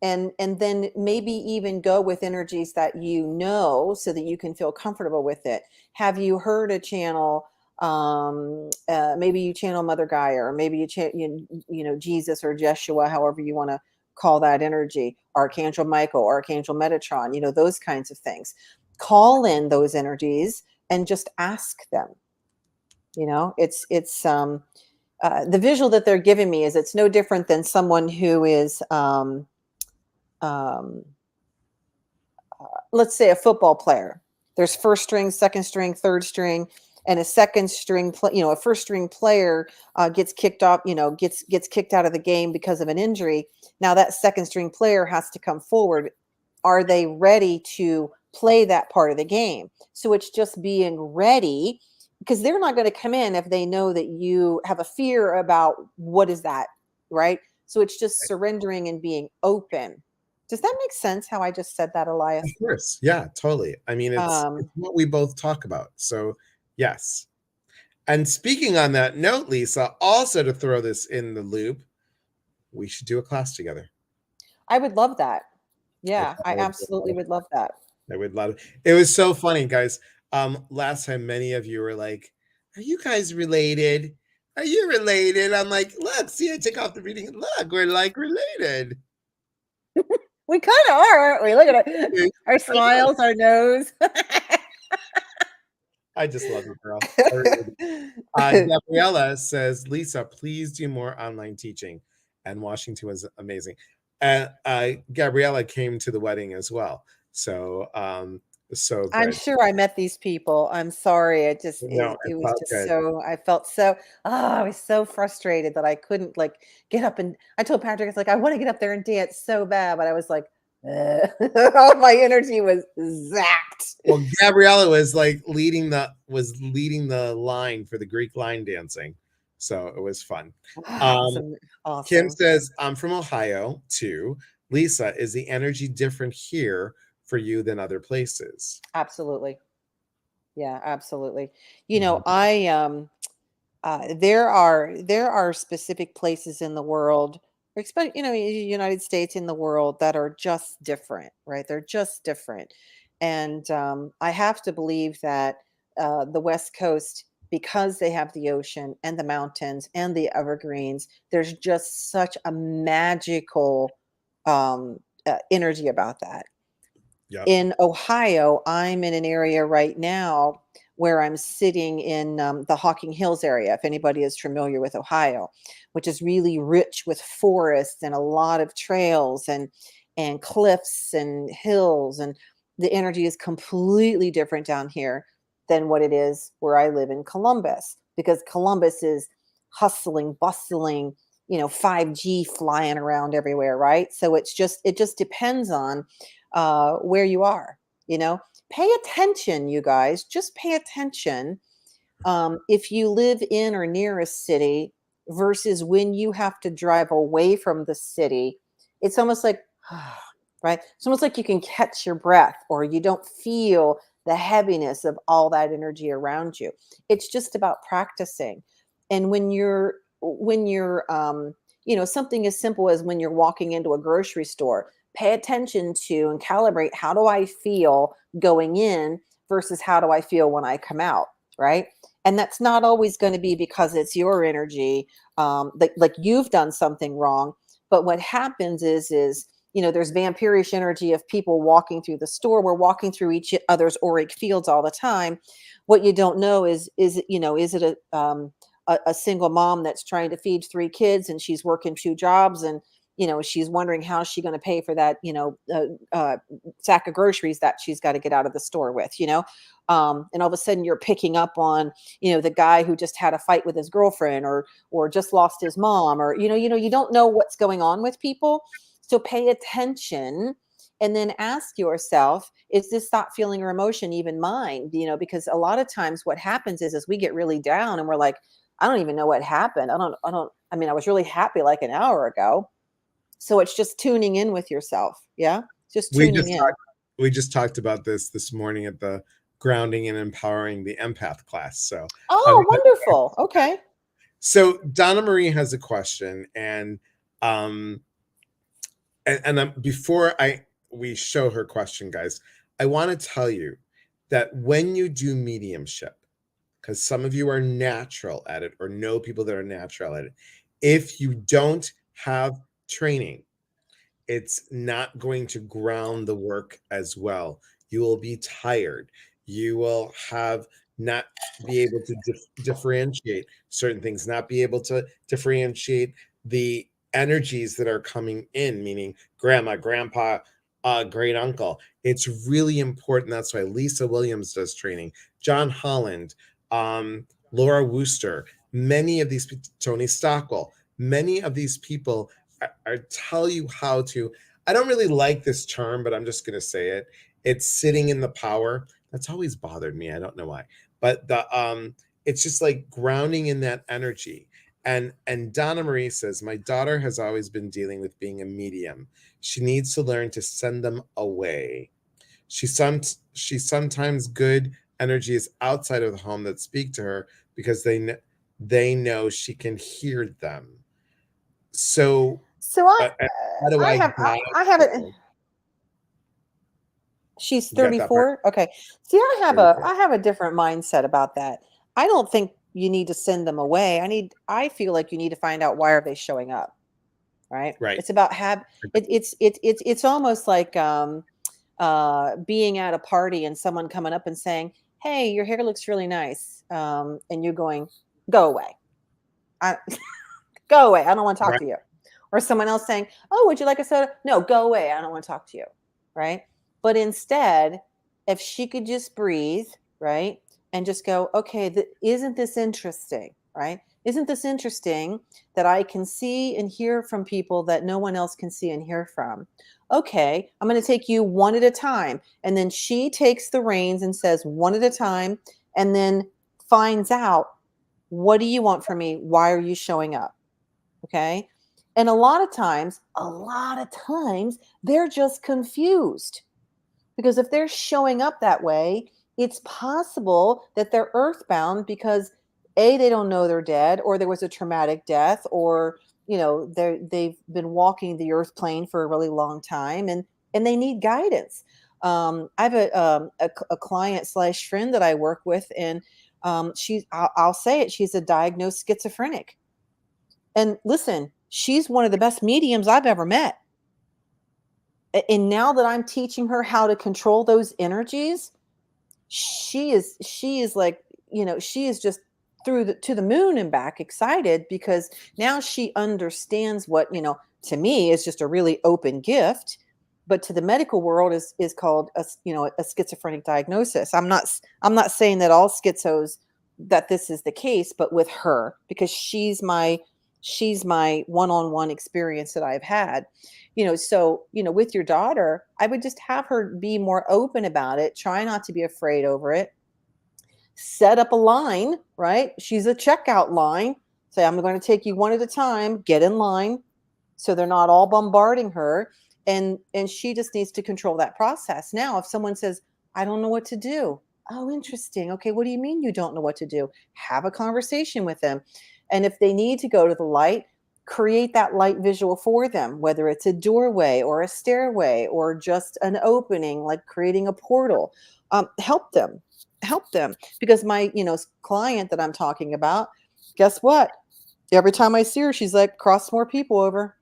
and then maybe even go with energies that you know so that you can feel comfortable with it. Have you heard a channel? Maybe you channel Mother Gaia, or maybe you know, Jesus or Jeshua, however you want to call that energy, Archangel Michael, Archangel Metatron, you know, those kinds of things. Call in those energies and just ask them. You know, it's the visual that they're giving me is it's no different than someone who is um, let's say a football player. There's first string, second string, third string, and a second string. You know, a first string player gets kicked off. You know, gets kicked out of the game because of an injury. Now that second string player has to come forward. Are they ready to play that part of the game? So it's just being ready, because they're not going to come in if they know that you have a fear about what is that, right? So it's just surrendering and being open. Does that make sense how I just said that, Of Elias? course. Yeah, totally. I mean, it's Um, what we both talk about. So, yes. And speaking on that note, Lisa, also to throw this in the loop, we should do a class together. I would love that. I Yeah, thought I it would be a lot absolutely of would love that. I would love it. It was so funny, guys. Last time many of you were like, "Are you guys related? Are you related?" I'm like, "Look, see, I take off the reading. Look, we're like related." We kind of are, aren't we? Look at it. Our I know. smiles, our nose. I just love you, girl. I really do. Gabriella says, Lisa, please do more online teaching. And Washington was amazing. And Gabriella came to the wedding as well. So, so I'm good. sure I met these people. I'm sorry. No, It it's was all just good. so, I felt so, I was so frustrated that I couldn't like get up, and I told Patrick, it's like, I want to get up there and dance so bad, but I was like, all my energy was zapped. Well, Gabriella was like leading the line for the Greek line dancing. So it was fun. It's Um, Kim awesome. says, I'm from Ohio too. Lisa, is the energy different here for you than other places? Absolutely. Yeah, absolutely. You know, Mhm. there are specific places in the world, expect United States, in the world, that are just different, right? They're just different, and I have to believe that the West Coast, because they have the ocean and the mountains and the evergreens, there's just such a magical energy about that. Yep. In Ohio, I'm in an area right now where I'm sitting in the Hocking Hills area, if anybody is familiar with Ohio, which is really rich with forests and a lot of trails and cliffs and hills, and the energy is completely different down here than what it is where I live in Columbus, because Columbus is hustling, bustling, 5G flying around everywhere, right? So it just depends on where you are, you know? Pay attention, you guys. Just pay attention. If you live in or near a city versus when you have to drive away from the city, it's almost like, right? It's almost like you can catch your breath, or you don't feel the heaviness of all that energy around you. It's just about practicing. And when you're something as simple as when you're walking into a grocery store, pay attention to and calibrate, how do I feel going in versus how do I feel when I come out, right? And that's not always going to be because it's your energy, like you've done something wrong. But what happens is there's vampirish energy of people walking through the store. We're walking through each other's auric fields all the time. What you don't know is it a single mom that's trying to feed three kids, and she's working two jobs, and she's wondering how she's going to pay for that sack of groceries that she's got to get out of the store with. And all of a sudden you're picking up on the guy who just had a fight with his girlfriend, or just lost his mom, or you don't know what's going on with people. So pay attention, and then ask yourself, is this thought, feeling, or emotion even mine? Because a lot of times what happens is we get really down and we're like, I don't even know what happened. I mean, I was really happy like an hour ago. So it's just tuning in with yourself. Yeah. Just We tuning just in. talked, we just talked about this morning at the grounding and empowering the empath class. So I've Oh, got, wonderful. Okay. so Donna Marie has a question, um before I we show her question, guys, I want to tell you that when you do mediumship, because some of you are natural at it or know people that are natural at it, if you don't have training, it's not going to ground the work as well. You will be tired. You will have not be able to differentiate certain things, not be able to differentiate the energies that are coming in, meaning grandma, grandpa, great uncle. It's really important. That's why Lisa Williams does training, John Holland, Laura Wooster, many of these, Tony Stockwell, many of these people I tell you how to. I don't really like this term, but I'm just going to say it. It's sitting in the power. That's always bothered me. I don't know why, but it's just like grounding in that energy. And Donna Marie says, my daughter has always been dealing with being a medium. She needs to learn to send them away. She sometimes good energies outside of the home that speak to her because they know she can hear them. So So I, how do I I have, guide I have it. her? She's You got that part? 34. Okay. See, I have a, 34. I have a different mindset about that. I don't think you need to send them away. I feel like you need to find out, why are they showing up? Right. Right. It's about it's almost like being at a party and someone coming up and saying, "Hey, your hair looks really nice," and you're going, "Go away, I, go away. I don't want to talk Right. to you." Or someone else saying, "Oh, would you like a soda?" "No, go away. I don't want to talk to you." Right. But instead, if she could just breathe, right, and just go, "Okay, isn't this interesting?" Right? Isn't this interesting that I can see and hear from people that no one else can see and hear from? Okay, I'm going to take you one at a time. And then she takes the reins and says one at a time, and then finds out What do you want from me? Why are you showing up? Okay. And a lot of times, they're just confused, because if they're showing up that way, it's possible that they're earthbound because they don't know they're dead, or there was a traumatic death, or they've been walking the earth plane for a really long time, and they need guidance. I have a client slash friend that I work with, and I'll say it, she's a diagnosed schizophrenic. And listen, she's one of the best mediums I've ever met. And now that I'm teaching her how to control those energies, she is like, she is just to the moon and back, excited, because now she understands what, to me is just a really open gift, but to the medical world is called a schizophrenic diagnosis. I'm not saying that all schizos that this is the case, but with her, because she's my one-on-one experience that I've had. So with your daughter, I would just have her be more open about it, try not to be afraid over it, set up a line, right? She's a checkout line. Say, I'm going to take you one at a time, get in line, so they're not all bombarding her. And she just needs to control that process. Now, if someone says, I don't know what to do. Oh, interesting. Okay, what do you mean you don't know what to do? Have a conversation with them. And if they need to go to the light, create that light visual for them, whether it's a doorway or a stairway or just an opening, like creating a portal. Help them, because my client that I'm talking about, guess what? Every time I see her, she's like, cross more people over.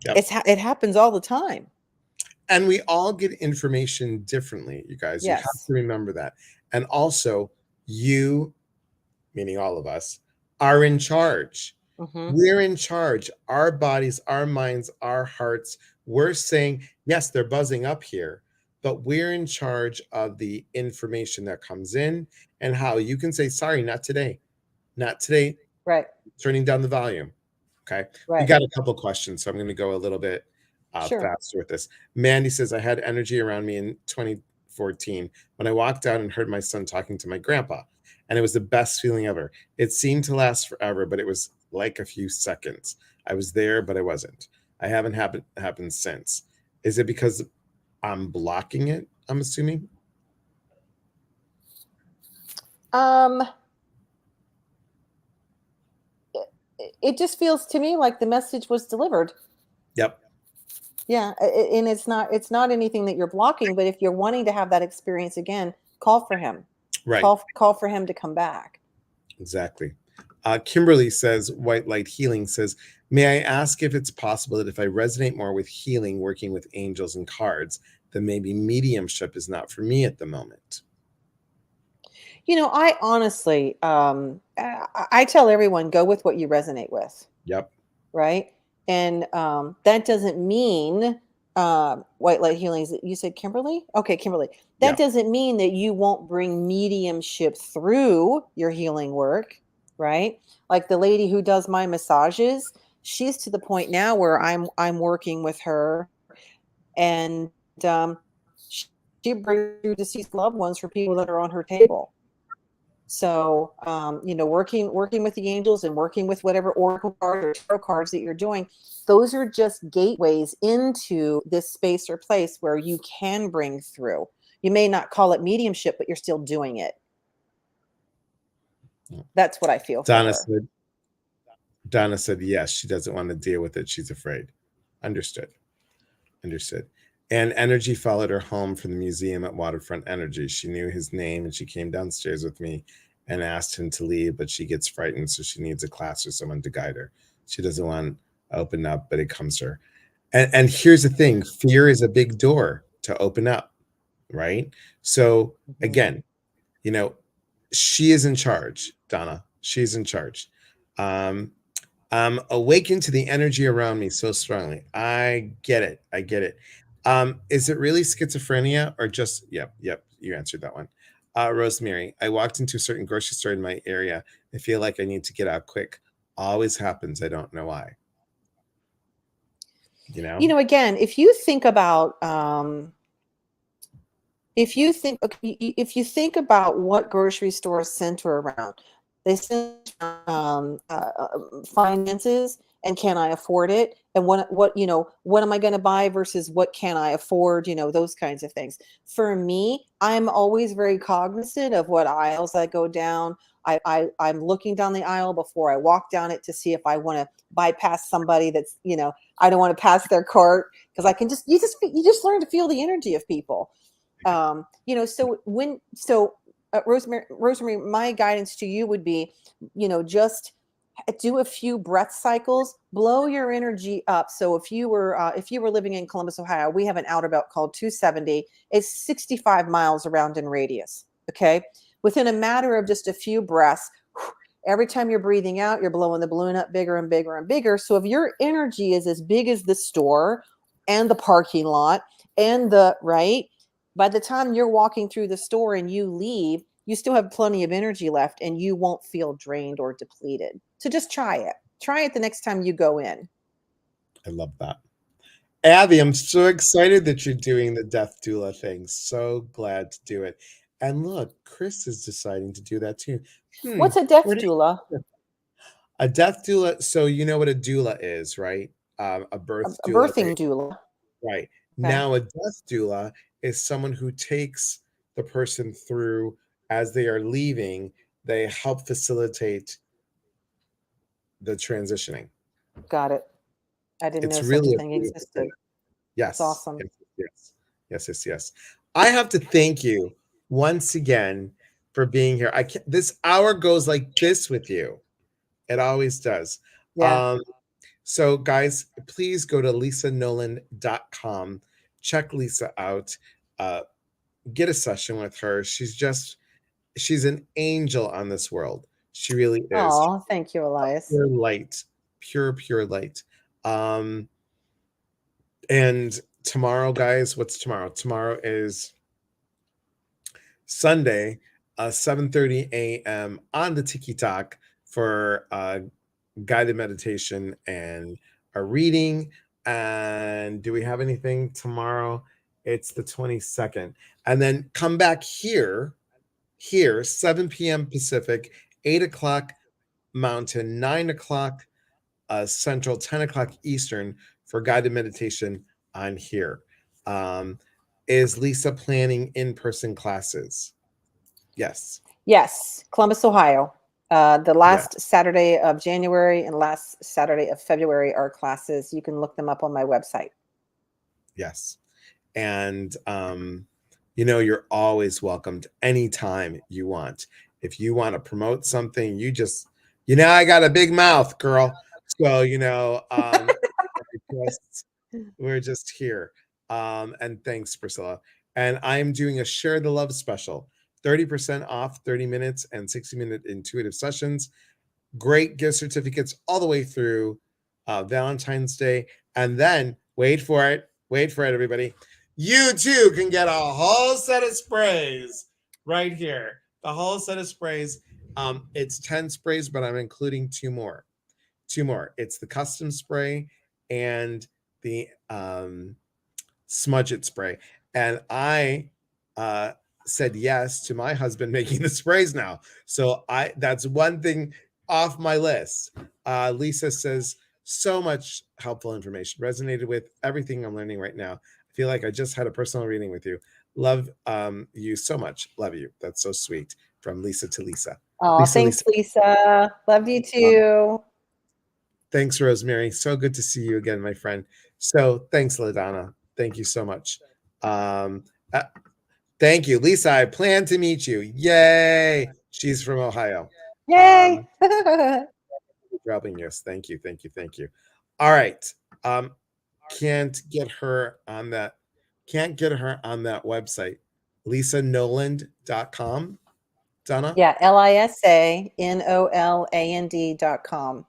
Yep. It happens all the time. And we all get information differently, you guys. Yes. You have to remember that. And also, you, meaning all of us, are in charge. Mm-hmm. We're in charge. Our bodies, our minds, our hearts. We're saying, yes, they're buzzing up here, but we're in charge of the information that comes in, and how you can say, sorry, not today. Not today. Right. Turning down the volume. Okay. Right. We got a couple questions, so I'm going to go a little bit Sure. faster with this. Mandy says, I had energy around me in 2014 when I walked out and heard my son talking to my grandpa, and it was the best feeling ever. It seemed to last forever, but it was like a few seconds. I was there, but I wasn't. I haven't happened since. Is it because I'm blocking it, I'm assuming? It just feels to me like the message was delivered. Yep. Yeah, and it's not anything that you're blocking, but if you're wanting to have that experience again, call for him. Right. Call for him to come back. Exactly. Kimberly says, White Light Healing says, may I ask if it's possible that if I resonate more with healing, working with angels and cards, then maybe mediumship is not for me at the moment? I honestly, I tell everyone, go with what you resonate with. Yep. Right. And that doesn't mean White Light Healing. You said Kimberly? Okay, Kimberly. That doesn't mean that you won't bring mediumship through your healing work, right? Like the lady who does my massages, she's to the point now where I'm working with her, and she brings through deceased loved ones for people that are on her table. So, working with the angels and working with whatever oracle card or tarot cards that you're doing, those are just gateways into this space or place where you can bring through. You may not call it mediumship, but you're still doing it. That's what I feel. Donna said, yes, she doesn't want to deal with it. She's afraid. Understood. And Energy followed her home from the museum at Waterfront Energy. She knew his name, and she came downstairs with me and asked him to leave, but she gets frightened, so she needs a class or someone to guide her. She doesn't want to open up, but it comes to her. And here's the thing. Fear is a big door to open up, right? So again, she is in charge, Donna. She's in charge. I'm awakened to the energy around me so strongly. I get it. Is it really schizophrenia or just, yep, you answered that one. Rosemary, I walked into a certain grocery store in my area. I feel like I need to get out quick. Always happens. I don't know why. Again, if you think about what grocery stores center around, They center finances and can I afford it? And what what am I going to buy versus what can I afford? Those kinds of things. For me, I'm always very cognizant of what aisles I go down. I'm looking down the aisle before I walk down it to see if I want to bypass somebody that's I don't want to pass their cart, because I can just you just learn to feel the energy of people. Rosemary, my guidance to you would be, just do a few breath cycles, blow your energy up. So if you were living in Columbus, Ohio, we have an outer belt called 270. It's 65 miles around in radius. Okay. Within a matter of just a few breaths, every time you're breathing out, you're blowing the balloon up bigger and bigger and bigger. So if your energy is as big as the store and the parking lot and by the time you're walking through the store and you leave, you still have plenty of energy left and you won't feel drained or depleted. So just try it. Try it the next time you go in. I love that. Abby, I'm so excited that you're doing the death doula thing. So glad to do it. And look, Chris is deciding to do that too. What's a death Where did doula? a death doula? So you know what a doula is, right? A birth A doula. birthing doula. Right. Okay. Now, a death doula is someone who takes the person through as they are leaving. They help facilitate the transitioning. Got it. I didn't It's know such a really a thing beautiful existed. thing. That's Yes. awesome. Yes. I have to thank you once again for being here. I can't, this hour goes like this with you. It always does. Yeah. So guys, please go to lisanolan.com. Check Lisa out. Get a session with her. She's an angel on this world. She really is. Oh, thank you, Elias. Pure light. Pure light. And tomorrow, guys, what's tomorrow? Tomorrow is Sunday, 7:30 a.m. on the TikTok for guided meditation and a reading. And do we have anything tomorrow? It's the 22nd. And then come back here, 7 p.m. Pacific, 8 o'clock Mountain, 9 o'clock Central, 10 o'clock Eastern for guided meditation on here. Is Lisa planning in-person classes? Yes. Yes, Columbus, Ohio. The last Saturday of January and last Saturday of February are classes. You can look them up on my website. Yes. And, you're always welcomed anytime you want. If you want to promote something, I got a big mouth, girl. So, we're just here. And thanks, Priscilla. And I'm doing a Share the Love special, 30% off 30 minutes and 60-minute intuitive sessions. Great gift certificates all the way through Valentine's Day. And then, wait for it, everybody. You too can get a whole set of sprays right here. The whole set of sprays. It's 10 sprays, but I'm including two more. It's the custom spray and the smudge it spray. And I said yes to my husband making the sprays now. So that's one thing off my list. Lisa says, so much helpful information, resonated with everything I'm learning right now. I feel like I just had a personal reading with you. Love you so much. Love you. That's so sweet. From Lisa to Lisa. Oh, thanks, Lisa. Love you too. Thanks, Rosemary. So good to see you again, my friend. So thanks, LaDonna. Thank you so much. Thank you, Lisa. I plan to meet you. Yay! She's from Ohio. Yay! Dropping yes. Thank you. All right. Can't get her on that website. lisanoland.com. Donna? Yeah, lisanoland.com.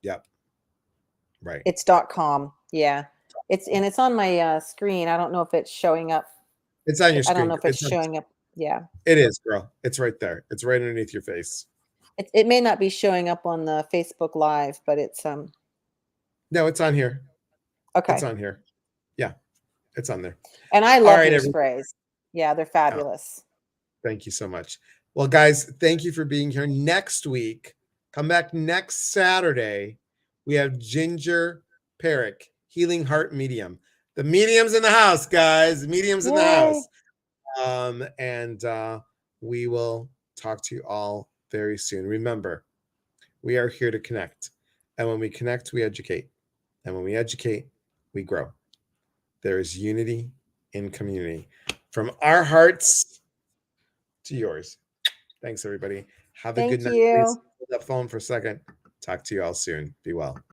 Yep. Right. It's .com. Yeah. It's on my screen. I don't know if it's showing up. It's on your screen. I don't know if it's showing up. Yeah. It is, girl. It's right there. It's right underneath your face. It may not be showing up on the Facebook Live, but it's No, it's on here. Okay. It's on here. Yeah. It's on there. And I love your sprays. Yeah, they're fabulous. Thank you so much. Well, guys, thank you for being here. Next week, come back next Saturday. We have Ginger Perrick, Healing Heart Medium. The medium's in the house, guys. The medium's in the Yay. house. And we will talk to you all very soon. Remember, we are here to connect. And when we connect, we educate. And when we educate, we grow. There is unity in community. From our hearts to yours. Thanks, everybody. Have a good Thank night. Please you. hold that phone for a second. Talk to you all soon. Be well.